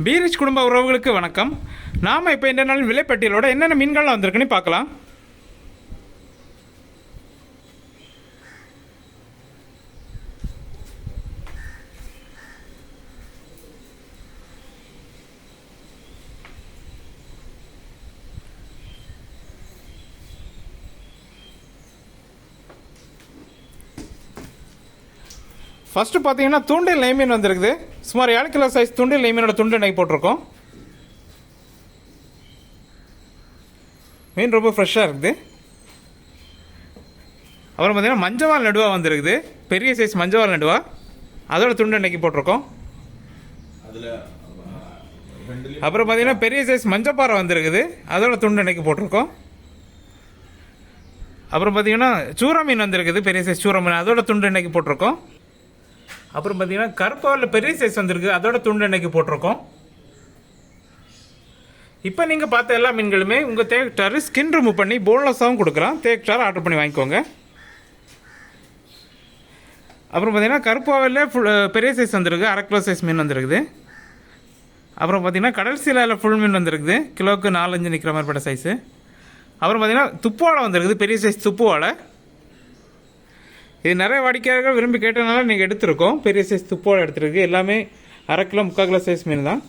பீரிச் குடும்ப உறவுகளுக்கு வணக்கம். நாம் இப்போ இந்த நாள் விலைப்பட்டியலோட என்னென்ன மீன்கள்லாம் வந்திருக்குன்னு பார்க்கலாம். ஃபஸ்ட்டு பார்த்தீங்கன்னா தூண்டில் நெய் மீன் வந்திருக்குது. சுமார் 7 கிலோ சைஸ் தூண்டில் நெய் மீனோட துண்டு நெய் போட்டிருக்கோம். மீன் ரொம்ப ஃப்ரெஷ்ஷாக இருக்குது. அப்புறம் பார்த்தீங்கன்னா மஞ்சவால் நடுவா வந்திருக்குது. பெரிய சைஸ் மஞ்சவால் நடுவா, அதோட துண்டு நெய்க்கு போட்டிருக்கோம். அப்புறம் பார்த்தீங்கன்னா பெரிய சைஸ் மஞ்சப்பாறை வந்திருக்குது, அதோட துண்டு நெய்க்கு போட்டிருக்கோம். அப்புறம் பார்த்தீங்கன்னா சூற மீன் வந்திருக்குது, பெரிய சைஸ் சூற மீன், அதோட துண்டு நெய்க்கு போட்டிருக்கோம். அப்புறம் பார்த்தீங்கன்னா கருப்பாவில் பெரிய சைஸ் வந்திருக்கு, அதோட துண்டு எண்ணெய்க்கு போட்டிருக்கோம். இப்போ நீங்கள் பார்த்த எல்லா மீன்களுமே உங்கள் தேக்டார் ஸ்கின் ரிமூவ் பண்ணி போன்லெஸ்ஸாகவும் கொடுக்குறோம். தேக்டார் ஆர்டர் பண்ணி வாங்கிக்கோங்க. அப்புறம் பார்த்தீங்கன்னா கருப்பாவில் பெரிய சைஸ் வந்திருக்கு, 1/2 கிலோ சைஸ் மீன் வந்திருக்குது. அப்புறம் பார்த்தீங்கன்னா கடல் சீலாவில் ஃபுல் மீன் வந்திருக்குது, கிலோவுக்கு 4-5 நிற்கிற மாதிரி பட்ட சைஸு. அப்புறம் பார்த்தீங்கன்னா துப்புவாழை வந்திருக்குது, பெரிய சைஸ் துப்புவாழை. இது நிறைய வாடிக்கையாளர்கள் விரும்பி கேட்டனால நீங்கள் எடுத்துருக்கோம். பெரிய சைஸ் துப்போடு எடுத்துருக்கு. எல்லாமே 1/2 கிலோ 3/4 கிலோ சைஸ் மீன் தான்.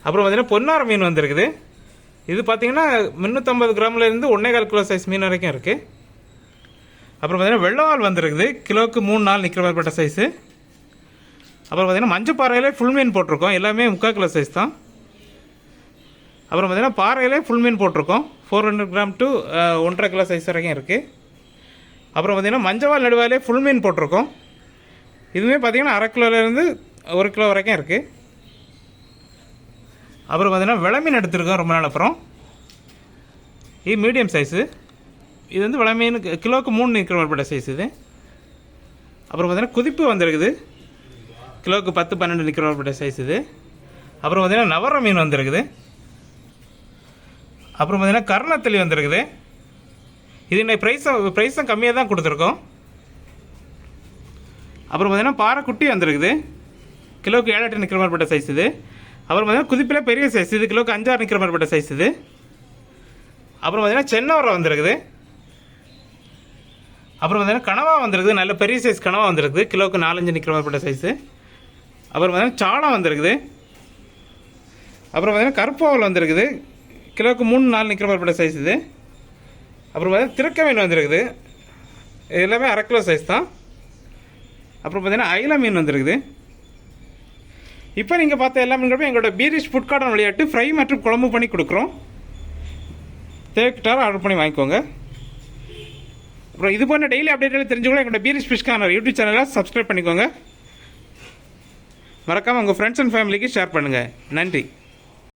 அப்புறம் பார்த்தீங்கன்னா பொன்னார மீன் வந்திருக்குது. இது பார்த்தீங்கன்னா 350 கிராம்லேருந்து 1.25 கிலோ சைஸ் மீன் வரைக்கும் இருக்குது. அப்புறம் பார்த்தீங்கன்னா வெள்ளவால் வந்திருக்குது, கிலோவுக்கு 3-4 நிற்கிற மாதிரி பட்ட சைஸு. அப்புறம் பார்த்தீங்கன்னா மஞ்சப்பாறையிலே ஃபுல் மீன் போட்டிருக்கோம், எல்லாமே 3/4 கிலோ சைஸ் தான். அப்புறம் பார்த்தீங்கன்னா பாறையிலே ஃபுல் மீன் போட்டிருக்கோம், 400 கிராம் டு 1.5 கிலோ சைஸ் வரைக்கும் இருக்குது. அப்புறம் பார்த்தீங்கன்னா மஞ்சவால் நடுவாலே ஃபுல் மீன் போட்டிருக்கோம். இதுவுமே பார்த்தீங்கன்னா 1/2 கிலோலேருந்து 1 கிலோ வரைக்கும் இருக்குது. அப்புறம் பார்த்தீங்கன்னா விளை மீன் எடுத்துருக்கோம் ரொம்ப நாள் அப்புறம். இது மீடியம் சைஸு. இது வந்து விளை மீன் கிலோவுக்கு 3 நிற்கிற மாதிரி சைஸ் இது. அப்புறம் பார்த்தீங்கன்னா குதிப்பு வந்திருக்குது, கிலோவுக்கு 10-12 நிற்கிற மாதிரி சைஸ் இது. அப்புறம் பார்த்தீங்கன்னா நவர மீன் வந்திருக்குது. அப்புறம் பார்த்தீங்கன்னா கருணத்தளி வந்திருக்குது. இது இன்னைக்கு ப்ரைஸும் கம்மியாக தான் கொடுத்துருக்கோம். அப்புறம் பார்த்தீங்கன்னா பாறை குட்டி வந்திருக்குது, கிலோவுக்கு 7-8 நிற்கிற மாதிரி பட்ட சைஸ் இது. அப்புறம் பார்த்தீங்கன்னா குதிப்பில் பெரிய சைஸ், இது கிலோவுக்கு 5-6 நிற்கிற மாதிரி பட்ட சைஸ் இது. அப்புறம் பார்த்தீங்கன்னா சென்னவரை வந்திருக்குது. அப்புறம் பார்த்தீங்கன்னா கனவா வந்திருக்குது, நல்ல பெரிய சைஸ் கனவா வந்திருக்குது, கிலோவுக்கு 4-5 நிற்கிற மாதிரி பட்ட சைஸு. அப்புறம் பார்த்தீங்கன்னா சாளம் வந்திருக்குது. அப்புறம் பார்த்தீங்கன்னா கருப்பாவல் வந்திருக்குது, கிலோவுக்கு 3-4 நிற்கிற மாதிரி பட்ட சைஸ் இது. அப்புறம் பார்த்தீங்கன்னா திருக்க மீன் வந்திருக்குது, இது எல்லாமே 1/2 கிலோ சைஸ் தான். அப்புறம் பார்த்தீங்கன்னா அயில மீன் வந்திருக்குது. இப்போ நீங்கள் பார்த்த எல்லா மீன்களுமே எங்களோட பீரிச் ஃபுட் கார்டன் விளையாட்டு ஃப்ரை மற்றும் குழம்பு பண்ணி கொடுக்குறோம். தேவைக்கிட்டாலும் ஆர்டர் பண்ணி வாங்கிக்கோங்க. அப்புறம் இது போன்ற டெய்லி அப்டேட்டில் தெரிஞ்சுக்கொள்ள எங்களோட பீரிச் ஃபிஷ் கார்னர் யூடியூப் சேனலை சப்ஸ்கிரைப் பண்ணிக்கோங்க. மறக்காமல் உங்கள் ஃப்ரெண்ட்ஸ் அண்ட் ஃபேமிலிக்கு ஷேர் பண்ணுங்கள். நன்றி.